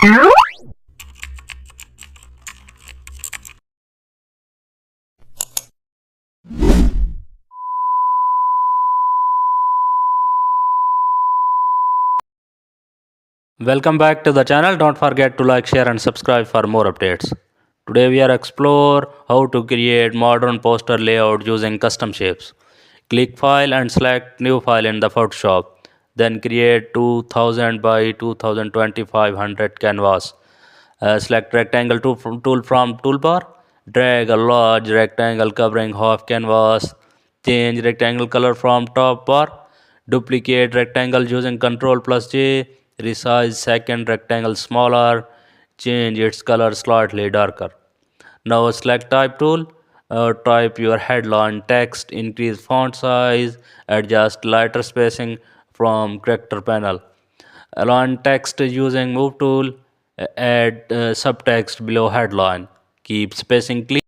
Welcome back to the channel. Don't forget to like, share and subscribe for more updates. Today we are explore how to create modern poster layout using custom shapes. Click file and select new file in the Photoshop. Then create 2000 by 22,500 canvas. Select rectangle tool from toolbar. Drag a large rectangle covering half canvas. Change rectangle color from top bar. Duplicate rectangle using Ctrl plus J. Resize second rectangle smaller. Change its color slightly darker. Now select type tool. Type your headline text. Increase font size. Adjust lighter spacing from character panel. Align text using move tool. Add subtext below headline. Keep spacing clean.